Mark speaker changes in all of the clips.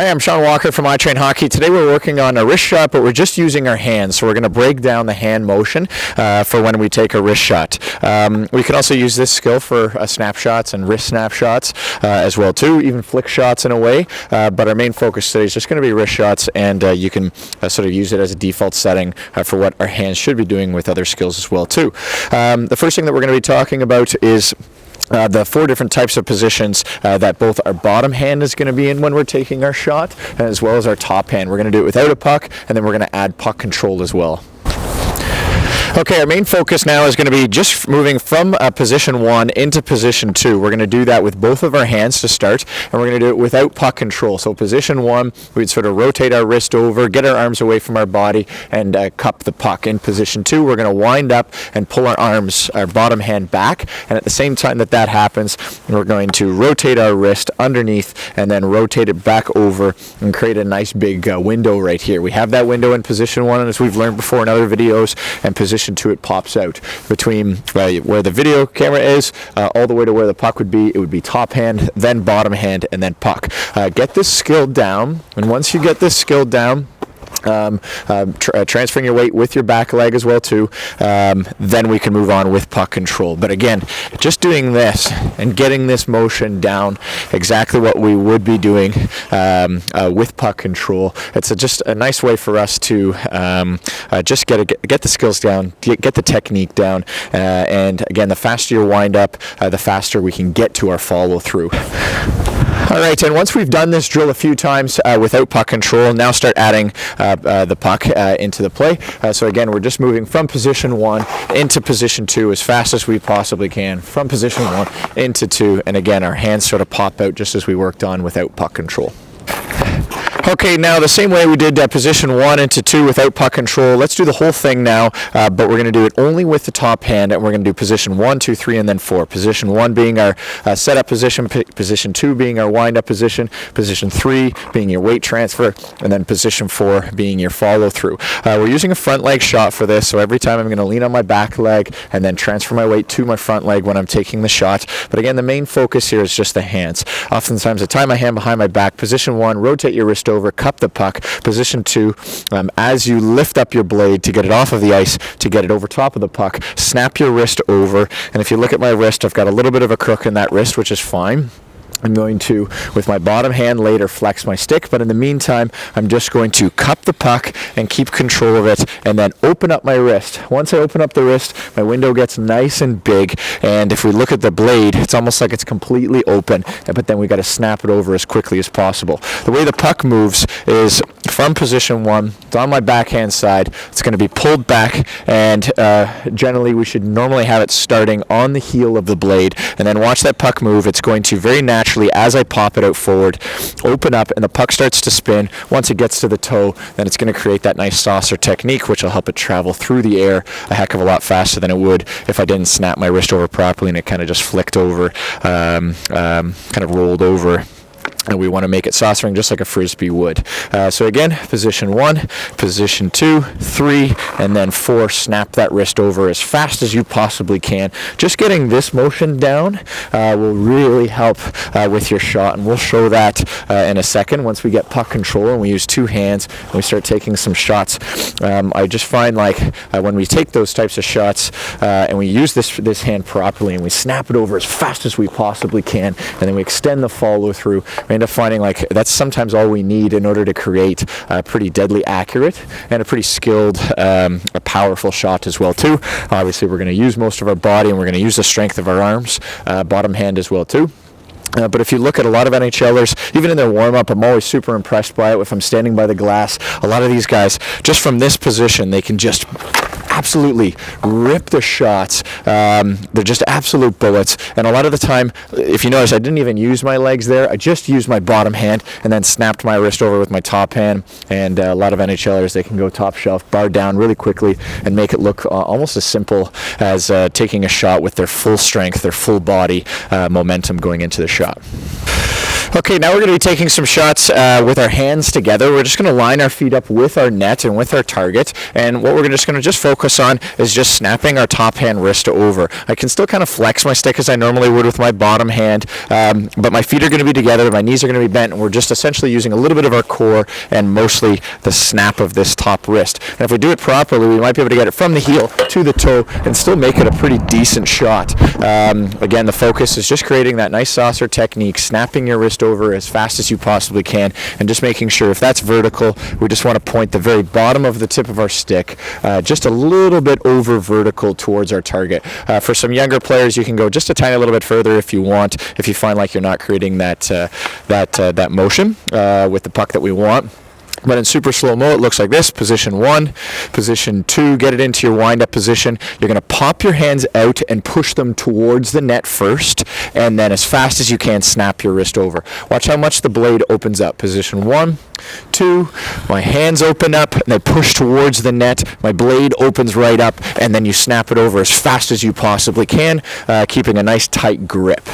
Speaker 1: Hi, I'm Sean Walker from iTrain Hockey. Today we're working on a wrist shot, but we're just using our hands. So we're going to break down the hand motion for when we take a wrist shot. We can also use this skill for snapshots and wrist snapshots as well too, even flick shots in a way. But our main focus today is just going to be wrist shots, and you can sort of use it as a default setting for what our hands should be doing with other skills as well too. The first thing that we're going to be talking about is the 4 different types of positions that both our bottom hand is going to be in when we're taking our shot, as well as our top hand. We're going to do it without a puck, and then we're going to add puck control as well. Okay, our main focus now is going to be just moving from position 1 into position 2. We're going to do that with both of our hands to start, and we're going to do it without puck control. So position 1, we'd sort of rotate our wrist over, get our arms away from our body, and cup the puck. In position 2, we're going to wind up and pull our arms, our bottom hand back, and at the same time that that happens, we're going to rotate our wrist underneath and then rotate it back over and create a nice big window right here. We have that window in position 1, as we've learned before in other videos, and position 2, it pops out between where the video camera is all the way to where the puck would be. It would be top hand, then bottom hand, and then puck. Get this skill down, and once you get this skill down, transferring your weight with your back leg as well too, then we can move on with puck control. But again, just doing this and getting this motion down, exactly what we would be doing with puck control. It's just a nice way for us to just get the skills down, get the technique down, and again, the faster you wind up, the faster we can get to our follow through. All right, and once we've done this drill a few times without puck control, now start adding the puck into the play. So again, we're just moving from position 1 into position 2 as fast as we possibly can, from position 1 into 2, and again, our hands sort of pop out just as we worked on without puck control. Okay, now the same way we did position 1 into 2 without puck control, let's do the whole thing now, but we're going to do it only with the top hand, and we're going to do position 1, 2, 3, and then 4. Position 1 being our setup position, position 2 being our wind-up position, position 3 being your weight transfer, and then position 4 being your follow-through. We're using a front leg shot for this, so every time I'm going to lean on my back leg and then transfer my weight to my front leg when I'm taking the shot. But again, the main focus here is just the hands. Oftentimes I tie my hand behind my back. Position 1, rotate your wrist over, cup the puck. Position 2, as you lift up your blade to get it off of the ice, to get it over top of the puck, snap your wrist over. And if you look at my wrist, I've got a little bit of a crook in that wrist, which is fine. I'm going to, with my bottom hand later, flex my stick, but in the meantime, I'm just going to cup the puck and keep control of it, and then open up my wrist. Once I open up the wrist, my window gets nice and big, and if we look at the blade, it's almost like it's completely open, but then we got to snap it over as quickly as possible. The way the puck moves is from position 1, it's on my backhand side, it's going to be pulled back, and generally we should normally have it starting on the heel of the blade, and then watch that puck move. It's going to very naturally, as I pop it out forward, open up, and the puck starts to spin. Once it gets to the toe, then it's going to create that nice saucer technique, which will help it travel through the air a heck of a lot faster than it would if I didn't snap my wrist over properly and it kind of just flicked over, kind of rolled over. And we want to make it saucering just like a frisbee would. So again, position 1, position 2, 3, and then 4. Snap that wrist over as fast as you possibly can. Just getting this motion down will really help with your shot, and we'll show that in a second once we get puck control and we use 2 hands and we start taking some shots. I just find like when we take those types of shots and we use this hand properly and we snap it over as fast as we possibly can, and then we extend the follow through, we end up finding like that's sometimes all we need in order to create a pretty deadly accurate and a pretty skilled, a powerful shot as well too. Obviously we're going to use most of our body, and we're going to use the strength of our arms, bottom hand as well too. But if you look at a lot of NHLers, even in their warm-up, I'm always super impressed by it. If I'm standing by the glass, a lot of these guys, just from this position, they can just absolutely rip the shots. They're just absolute bullets. And a lot of the time, if you notice, I didn't even use my legs there. I just used my bottom hand and then snapped my wrist over with my top hand. And a lot of NHLers, they can go top shelf, bar down really quickly and make it look almost as simple as taking a shot with their full strength, their full body momentum going into the shot. Okay, now we're going to be taking some shots with our hands together. We're just going to line our feet up with our net and with our target, and what we're just going to focus on is just snapping our top hand wrist over. I can still kind of flex my stick as I normally would with my bottom hand, but my feet are going to be together, my knees are going to be bent, and we're just essentially using a little bit of our core and mostly the snap of this top wrist. And if we do it properly, we might be able to get it from the heel to the toe and still make it a pretty decent shot. Again, the focus is just creating that nice saucer technique, snapping your wrist over as fast as you possibly can, and just making sure if that's vertical, we just want to point the very bottom of the tip of our stick just a little bit over vertical towards our target. For some younger players, you can go just a tiny little bit further if you want, if you find like you're not creating that motion with the puck that we want. But in super slow-mo, it looks like this. Position 1, position 2, get it into your wind-up position. You're going to pop your hands out and push them towards the net first, and then as fast as you can, snap your wrist over. Watch how much the blade opens up. Position 1, 2, my hands open up, and they push towards the net. My blade opens right up, and then you snap it over as fast as you possibly can, keeping a nice tight grip.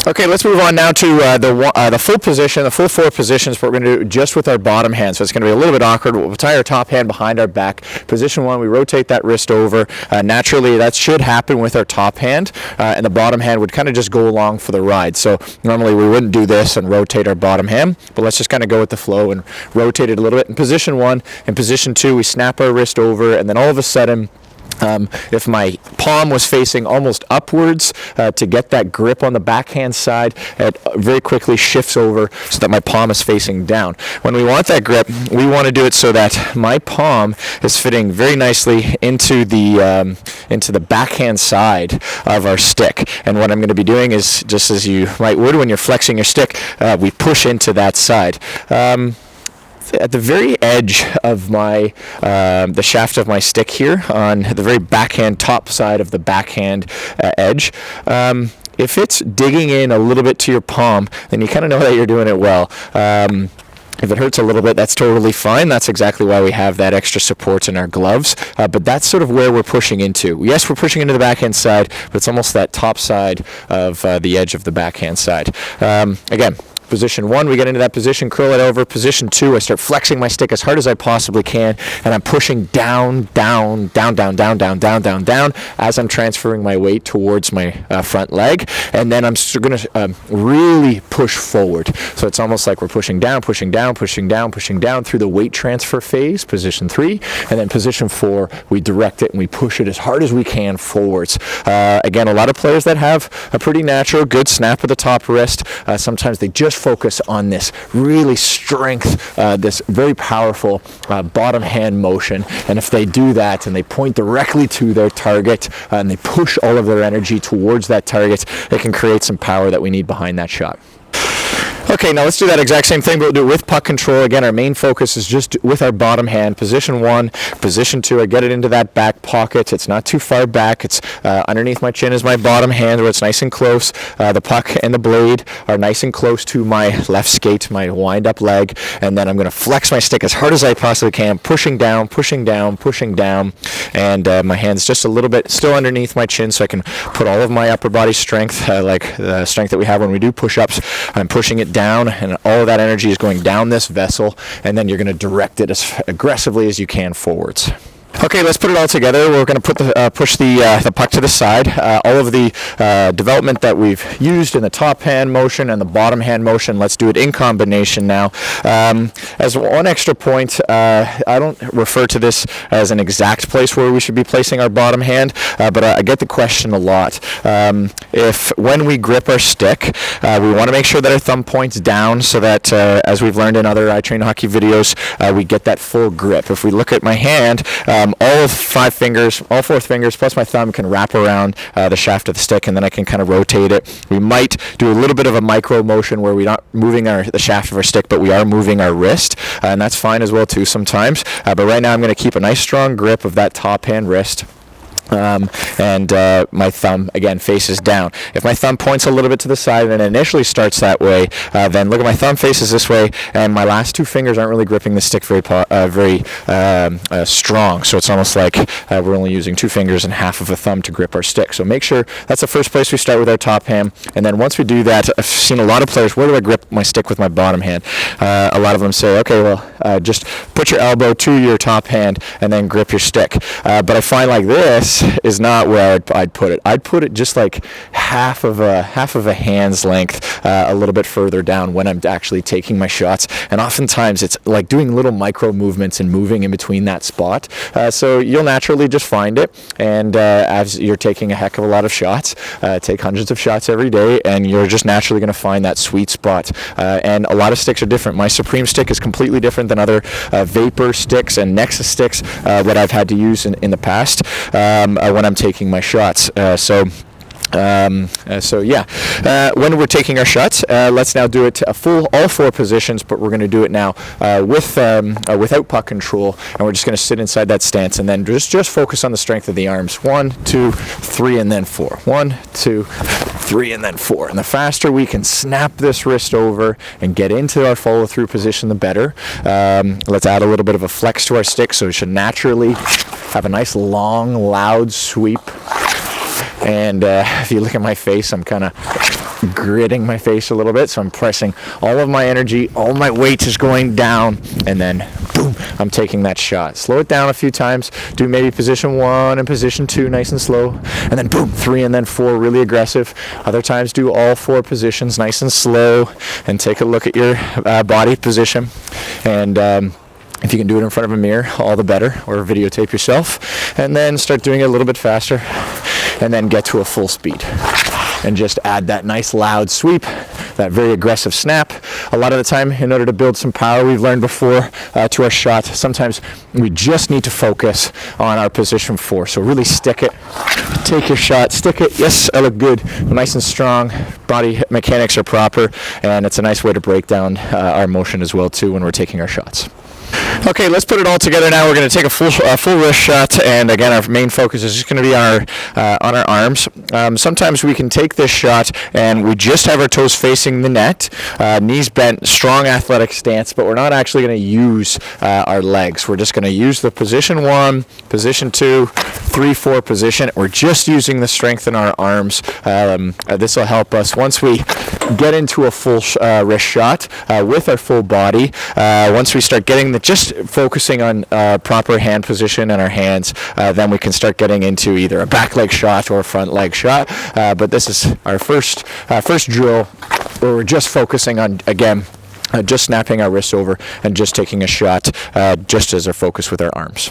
Speaker 1: Okay, let's move on now to the full position, the full 4 positions. What we're going to do just with our bottom hand, so it's going to be a little bit awkward. We'll tie our top hand behind our back. Position 1, we rotate that wrist over. Naturally, that should happen with our top hand, and the bottom hand would kind of just go along for the ride. So normally we wouldn't do this and rotate our bottom hand, but let's just kind of go with the flow and rotate it a little bit. In position 1, in position 2, we snap our wrist over, and then all of a sudden, if my palm was facing almost upwards to get that grip on the backhand side, it very quickly shifts over so that my palm is facing down. When we want that grip, we want to do it so that my palm is fitting very nicely into the backhand side of our stick. And what I'm going to be doing is, just as you might would when you're flexing your stick, we push into that side. At the very edge of my the shaft of my stick here, on the very backhand top side of the backhand edge, if it's digging in a little bit to your palm, then you kind of know that you're doing it well. If it hurts a little bit, that's totally fine. That's exactly why we have that extra support in our gloves. But that's sort of where we're pushing into. Yes, we're pushing into the backhand side, but it's almost that top side of the edge of the backhand side. Again, position 1, we get into that position, curl it over. Position 2, I start flexing my stick as hard as I possibly can, and I'm pushing down, down, down, down, down, down, down, down, down, as I'm transferring my weight towards my front leg, and then I'm going to really push forward. So it's almost like we're pushing down, pushing down, pushing down, pushing down through the weight transfer phase, position 3, and then position 4, we direct it and we push it as hard as we can forwards. Again, a lot of players that have a pretty natural, good snap of the top wrist, sometimes they just focus on this really strength, this very powerful bottom hand motion, and if they do that and they point directly to their target and they push all of their energy towards that target, it can create some power that we need behind that shot. Okay, now let's do that exact same thing, but we'll do it with puck control. Again, our main focus is just with our bottom hand. Position 1, position 2, I get it into that back pocket. It's not too far back. It's underneath my chin is my bottom hand, where it's nice and close. The puck and the blade are nice and close to my left skate, my wind-up leg, and then I'm going to flex my stick as hard as I possibly can, pushing down, pushing down, pushing down, and my hand's just a little bit still underneath my chin, so I can put all of my upper body strength, like the strength that we have when we do push-ups. I'm pushing it down, and all of that energy is going down this vessel, and then you're going to direct it as aggressively as you can forwards. Okay, let's put it all together. We're going to push the puck to the side. All of the development that we've used in the top hand motion and the bottom hand motion, let's do it in combination now. As one extra point, I don't refer to this as an exact place where we should be placing our bottom hand, but I get the question a lot. If when we grip our stick, we want to make sure that our thumb points down so that, as we've learned in other iTrain hockey videos, we get that full grip. If we look at my hand, all 4 fingers plus my thumb can wrap around the shaft of the stick, and then I can kind of rotate it. We might do a little bit of a micro motion where we're not moving the shaft of our stick, but we are moving our wrist, and that's fine as well too sometimes. But right now I'm going to keep a nice strong grip of that top hand wrist. and my thumb again faces down. If my thumb points a little bit to the side and initially starts that way, then look at my thumb faces this way, and my last two fingers aren't really gripping the stick very strong. So it's almost like we're only using two fingers and half of a thumb to grip our stick. So make sure that's the first place we start with our top hand, and then once we do that, I've seen a lot of players, where do I grip my stick with my bottom hand? A lot of them say, okay, well, just put your elbow to your top hand and then grip your stick. But I find like this is not where I'd put it. I'd put it just like half of a hand's length, a little bit further down when I'm actually taking my shots. And oftentimes it's like doing little micro movements and moving in between that spot. So you'll naturally just find it. And as you're taking a heck of a lot of shots, take hundreds of shots every day, and you're just naturally going to find that sweet spot. And a lot of sticks are different. My Supreme stick is completely different than other Vapor sticks and Nexus sticks that I've had to use in the past when I'm taking my shots. So yeah, when we're taking our shots, let's now do it all four positions, but we're going to do it now without puck control, and we're just going to sit inside that stance and then just focus on the strength of the arms. 1, 2, 3, and then 4. 1, 2, 3, and then 4. And the faster we can snap this wrist over and get into our follow-through position, the better. Let's add a little bit of a flex to our stick, so it should naturally have a nice long, loud sweep. And if you look at my face, I'm kind of gritting my face a little bit, so I'm pressing all of my energy, all my weight is going down, and then boom, I'm taking that shot. Slow it down a few times, do maybe position 1 and position 2 nice and slow, and then boom, 3 and then 4 really aggressive. Other times do all 4 positions nice and slow, and take a look at your body position. And if you can do it in front of a mirror, all the better, or videotape yourself, and then start doing it a little bit faster, and then get to a full speed. And just add that nice loud sweep, that very aggressive snap. A lot of the time, in order to build some power, we've learned before, to our shot, sometimes we just need to focus on our position 4. So really stick it, take your shot, stick it. Yes, I look good, nice and strong, body mechanics are proper, and it's a nice way to break down our motion as well too when we're taking our shots. Okay, let's put it all together now. We're going to take a full wrist shot, and again, our main focus is just going to be on our arms. Sometimes we can take this shot and we just have our toes facing the net, knees bent, strong athletic stance, but we're not actually going to use our legs. We're just going to use the position 1, position 2, 3, 4 position. We're just using the strength in our arms. This will help us once we get into a full wrist shot with our full body. Once we start getting just focusing on proper hand position and our hands, then we can start getting into either a back leg shot or a front leg shot. But this is our first drill where we're just focusing on, again, just snapping our wrists over and just taking a shot just as our focus with our arms.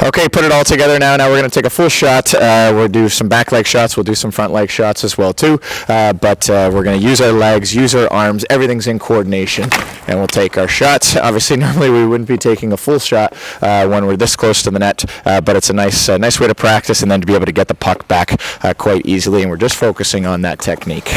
Speaker 1: Okay, put it all together now. Now we're going to take a full shot. We'll do some back leg shots. We'll do some front leg shots as well too. But we're going to use our legs, use our arms. Everything's in coordination, and we'll take our shots. Obviously, normally we wouldn't be taking a full shot when we're this close to the net, but it's a nice way to practice and then to be able to get the puck back quite easily. And we're just focusing on that technique.